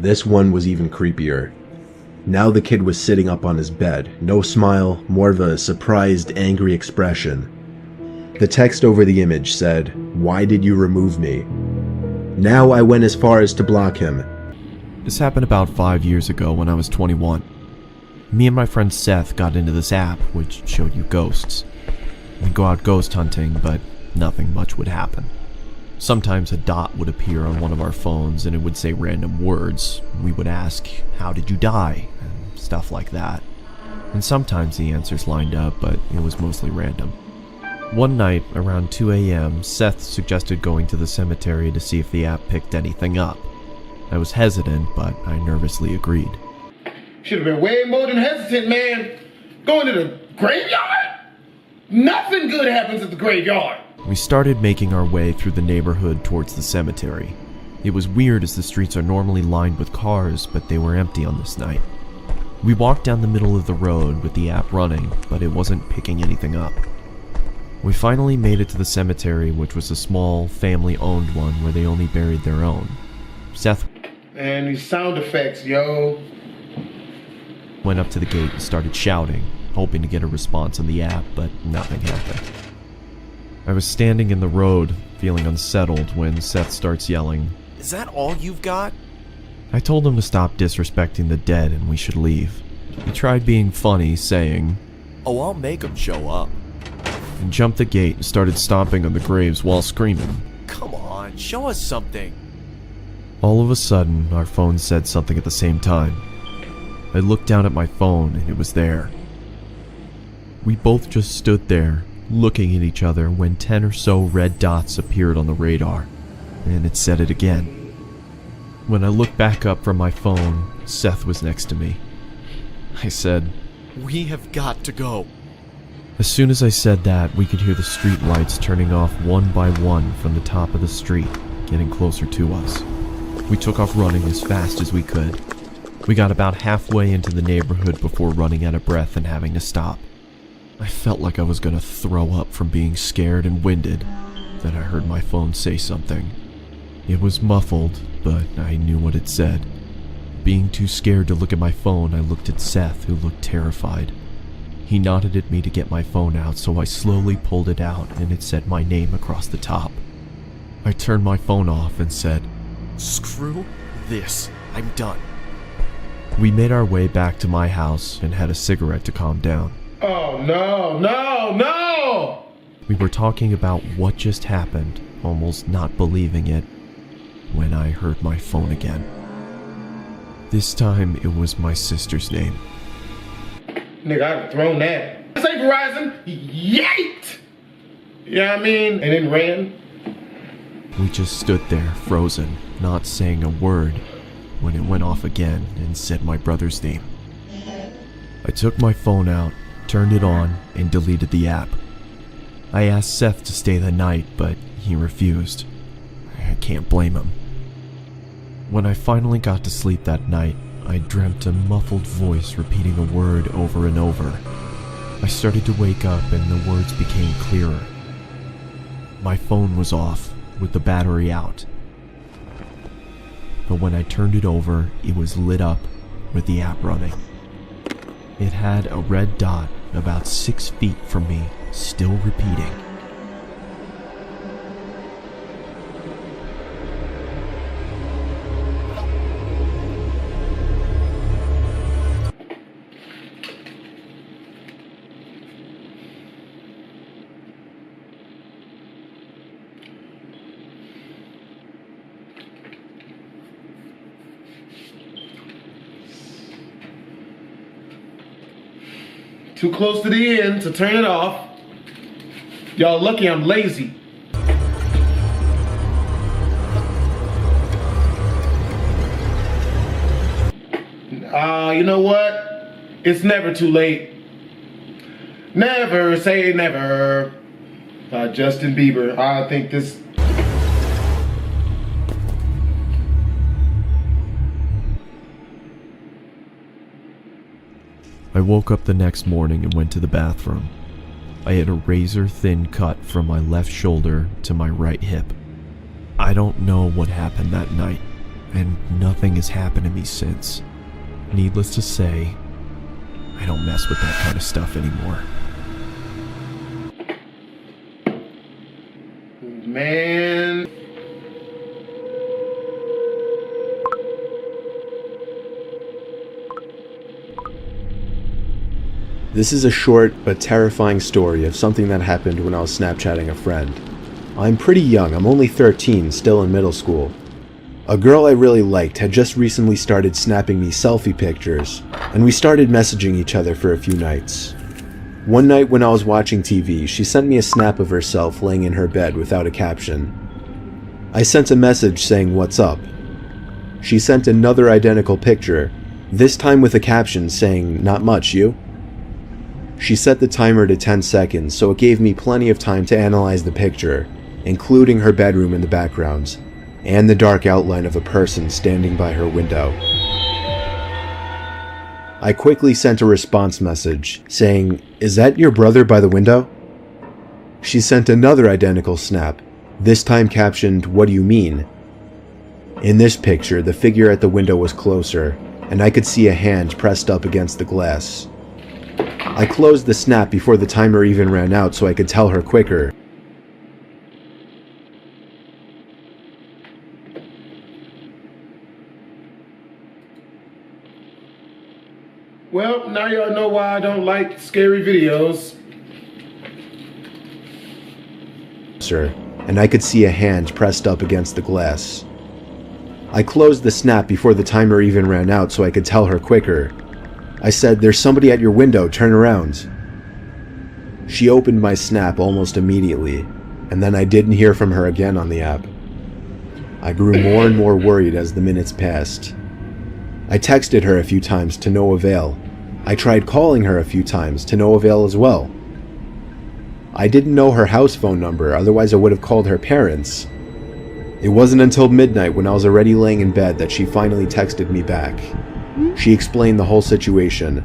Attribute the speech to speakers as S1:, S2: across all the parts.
S1: This one was even creepier. Now the kid was sitting up on his bed, no smile, more of a surprised, angry expression. The text over the image said, "Why did you remove me?" Now I went as far as to block him.
S2: This happened about 5 years ago when I was 21. Me and my friend Seth got into this app which showed you ghosts. We'd go out ghost hunting, but nothing much would happen. Sometimes a dot would appear on one of our phones and it would say random words. We would ask, "How did you die?" and stuff like that. And sometimes the answers lined up, but it was mostly random. One night, around 2 a.m., Seth suggested going to the cemetery to see if the app picked anything up. I was hesitant, but I nervously agreed.
S3: Should have been way more than hesitant, man. Going to the graveyard? Nothing good happens at the graveyard.
S2: We started making our way through the neighborhood towards the cemetery. It was weird as the streets are normally lined with cars, but they were empty on this night. We walked down the middle of the road with the app running, but it wasn't picking anything up. We finally made it to the cemetery, which was a small, family-owned one where they only buried their own. Seth
S3: and these sound effects, yo.
S2: Went up to the gate and started shouting, hoping to get a response on the app, but nothing happened. I was standing in the road, feeling unsettled, when Seth starts yelling, "Is that all you've got?" I told him to stop disrespecting the dead and we should leave. He tried being funny, saying, "Oh, I'll make them show up," and jumped the gate and started stomping on the graves while screaming, "Come on, show us something." All of a sudden, our phones said something at the same time. I looked down at my phone and it was there. We both just stood there, looking at each other when 10 or so red dots appeared on the radar, and it said it again. When I looked back up from my phone, Seth was next to me. I said, "We have got to go." As soon as I said that, we could hear the street lights turning off one by one from the top of the street, getting closer to us. We took off running as fast as we could. We got about halfway into the neighborhood before running out of breath and having to stop. I felt like I was going to throw up from being scared and winded. Then I heard my phone say something. It was muffled, but I knew what it said. Being too scared to look at my phone, I looked at Seth, who looked terrified. He nodded at me to get my phone out, so I slowly pulled it out and it said my name across the top. I turned my phone off and said, "Screw this, I'm done." We made our way back to my house and had a cigarette to calm down.
S3: Oh, no, no, no!
S2: We were talking about what just happened, almost not believing it, when I heard my phone again. This time, it was my sister's name.
S3: Nigga, I'd have thrown that. Say Verizon, yeet! You know what I mean? And then ran.
S2: We just stood there, frozen, not saying a word, when it went off again and said my brother's name. I took my phone out, turned it on, and deleted the app. I asked Seth to stay the night, but he refused. I can't blame him. When I finally got to sleep that night, I dreamt a muffled voice repeating a word over and over. I started to wake up and the words became clearer. My phone was off, with the battery out. But when I turned it over, it was lit up with the app running. It had a red dot about 6 feet from me, still repeating.
S3: Too close to the end to turn it off. Y'all lucky I'm lazy. You know what? It's never too late. Never say never. Justin Bieber. I think this...
S2: I woke up the next morning and went to the bathroom. I had a razor-thin cut from my left shoulder to my right hip. I don't know what happened that night. and nothing has happened to me since. Needless to say, I don't mess with that kind of stuff anymore.
S3: Man.
S1: This is a short but terrifying story of something that happened when I was Snapchatting a friend. I'm pretty young, I'm only 13, still in middle school. A girl I really liked had just recently started snapping me selfie pictures, and we started messaging each other for a few nights. One night when I was watching TV, she sent me a snap of herself laying in her bed without a caption. I sent a message saying what's up. She sent another identical picture, this time with a caption saying not much, you? She set the timer to 10 seconds, so it gave me plenty of time to analyze the picture, including her bedroom in the background, and the dark outline of a person standing by her window. I quickly sent a response message, saying, "Is that your brother by the window?" She sent another identical snap, this time captioned, "What do you mean?" In this picture, the figure at the window was closer, and I could see a hand pressed up against the glass. I closed the snap before the timer even ran out so I could tell her quicker.
S3: Well, now y'all know why I don't like scary videos.
S1: Sir, and I could see a hand pressed up against the glass. I closed the snap before the timer even ran out so I could tell her quicker. I said, "There's somebody at your window, turn around." She opened my snap almost immediately, and then I didn't hear from her again on the app. I grew more and more worried as the minutes passed. I texted her a few times to no avail. I tried calling her a few times to no avail as well. I didn't know her house phone number, otherwise I would have called her parents. It wasn't until midnight when I was already laying in bed that she finally texted me back. She explained the whole situation.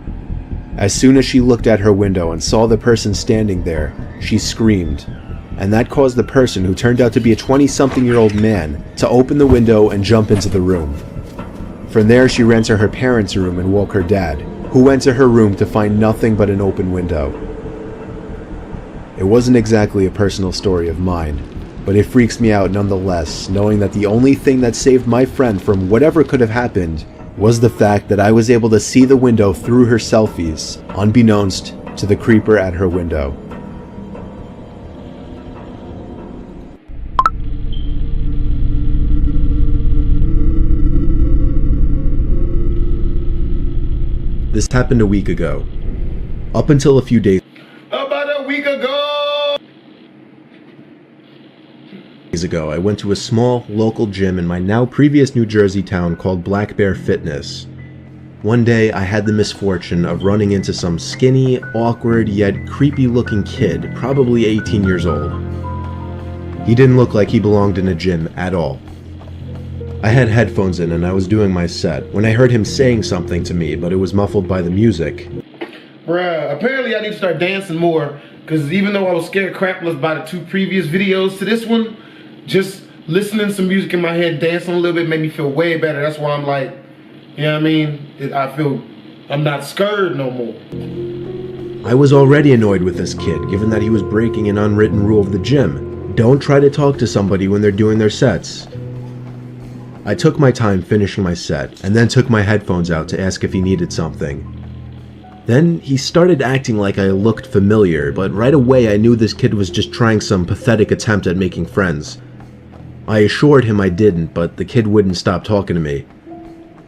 S1: As soon as she looked at her window and saw the person standing there, she screamed, and that caused the person, who turned out to be a 20-something-year-old man, to open the window and jump into the room. From there, she ran to her parents' room and woke her dad, who went to her room to find nothing but an open window. It wasn't exactly a personal story of mine, but it freaks me out nonetheless, knowing that the only thing that saved my friend from whatever could have happened was the fact that I was able to see the window through her selfies, unbeknownst to the creeper at her window. This happened a week ago. Up until a few days
S3: About a week ago,
S1: I went to a small, local gym in my now previous New Jersey town called Black Bear Fitness. One day, I had the misfortune of running into some skinny, awkward, yet creepy-looking kid, probably 18 years old. He didn't look like he belonged in a gym at all. I had headphones in and I was doing my set when I heard him saying something to me, but it was muffled by the music.
S3: Bruh, apparently I need to start dancing more, because even though I was scared crapless by the 2 previous videos to this one, just listening to some music in my head, dancing a little bit made me feel way better. That's why I'm like, you know what I mean? I feel I'm not scared no more.
S1: I was already annoyed with this kid, given that he was breaking an unwritten rule of the gym. Don't try to talk to somebody when they're doing their sets. I took my time finishing my set, and then took my headphones out to ask if he needed something. Then he started acting like I looked familiar, but right away I knew this kid was just trying some pathetic attempt at making friends. I assured him I didn't, but the kid wouldn't stop talking to me.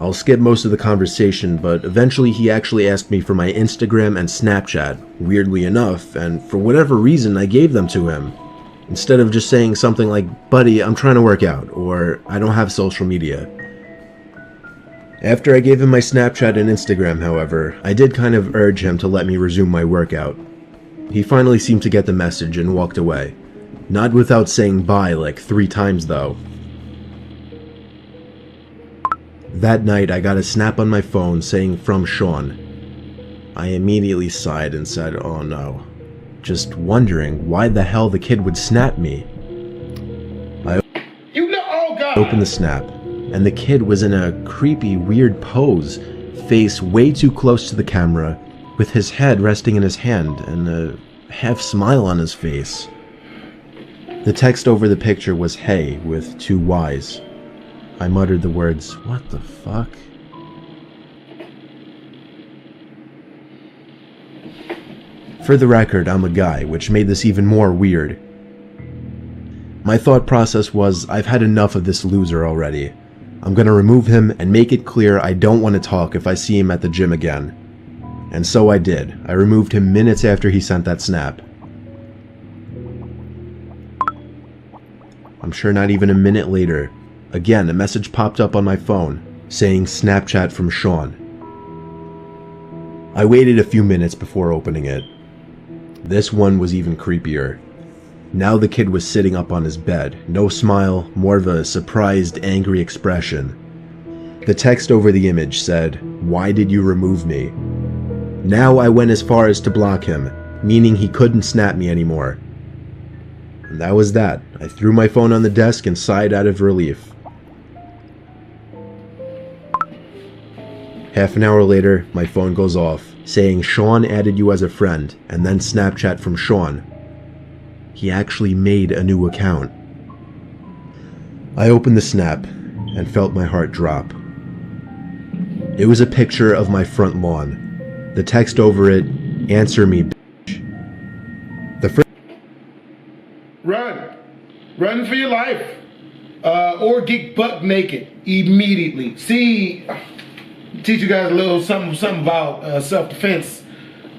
S1: I'll skip most of the conversation, but eventually he actually asked me for my Instagram and Snapchat, weirdly enough, and for whatever reason I gave them to him. Instead of just saying something like, "Buddy, I'm trying to work out," or "I don't have social media." After I gave him my Snapchat and Instagram, however, I did kind of urge him to let me resume my workout. He finally seemed to get the message and walked away. Not without saying bye like 3 times though. That night I got a snap on my phone saying "from Sean." I immediately sighed and said, "Oh no." Just wondering why the hell the kid would snap me. I opened the snap, and the kid was in a creepy, weird pose, face way too close to the camera, with his head resting in his hand and a half smile on his face. The text over the picture was "Hey" with 2 Y's. I muttered the words, "What the fuck?" For the record, I'm a guy, which made this even more weird. My thought process was, I've had enough of this loser already. I'm gonna remove him and make it clear I don't want to talk if I see him at the gym again. And so I did. I removed him minutes after he sent that snap. I'm sure not even a minute later, again a message popped up on my phone saying Snapchat from Sean. I waited a few minutes before opening it. This one was even creepier. Now the kid was sitting up on his bed, no smile, more of a surprised, angry expression. The text over the image said, "Why did you remove me?" Now I went as far as to block him, meaning he couldn't snap me anymore. And that was that. I threw my phone on the desk and sighed out of relief. Half an hour later, my phone goes off, saying Sean added you as a friend, and then Snapchat from Sean. He actually made a new account. I opened the snap and felt my heart drop. It was a picture of my front lawn. The text over it, "Answer me, bitch."
S3: Run for your life, or get buck naked immediately. See, teach you guys a little something about self-defense.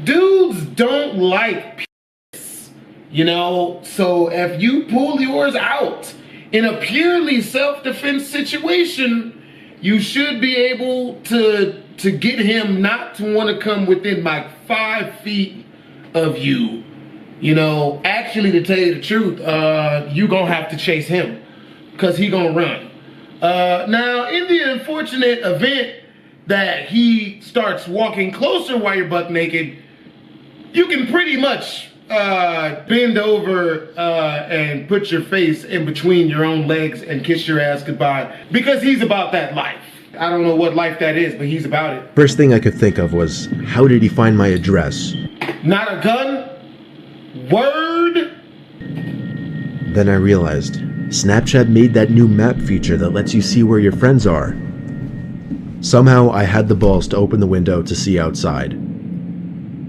S3: Dudes don't like piss, you know. So if you pull yours out in a purely self-defense situation, you should be able to get him not to want to come within like 5 feet of you. You know, actually, to tell you the truth, you gonna have to chase him, because he gonna run. Now, in the unfortunate event that he starts walking closer while you're buck naked, you can pretty much bend over and put your face in between your own legs and kiss your ass goodbye, because he's about that life. I don't know what life that is, but he's about it.
S1: First thing I could think of was, how did he find my address?
S3: Not a gun? Word?
S1: Then I realized, Snapchat made that new map feature that lets you see where your friends are. Somehow I had the balls to open the window to see outside.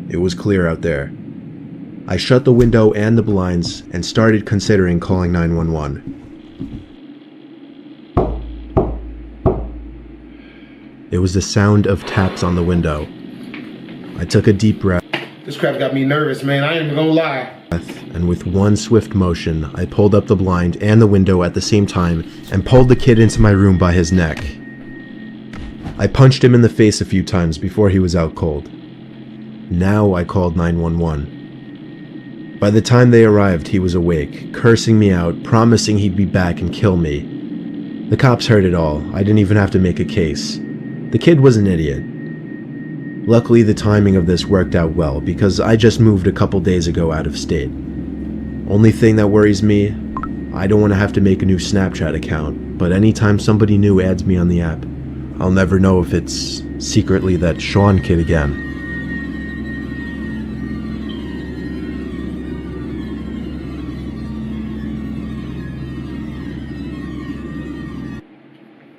S1: It was clear out there. I shut the window and the blinds and started considering calling 911. It was the sound of taps on the window. I took a deep breath.
S3: This crap got me nervous, man. I ain't even gonna lie.
S1: And with one swift motion, I pulled up the blind and the window at the same time and pulled the kid into my room by his neck. I punched him in the face a few times before he was out cold. Now I called 911. By the time they arrived, he was awake, cursing me out, promising he'd be back and kill me. The cops heard it all. I didn't even have to make a case. The kid was an idiot. Luckily, the timing of this worked out well, because I just moved a couple days ago out of state. Only thing that worries me, I don't want to have to make a new Snapchat account, but anytime somebody new adds me on the app, I'll never know if it's secretly that Sean kid again.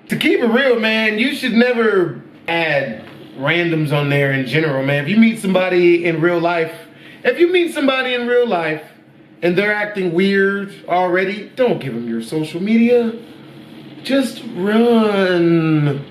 S3: To keep it real, man, you should never add randoms on there in general, man. If you meet somebody in real life and they're acting weird already, don't give them your social media. Just run.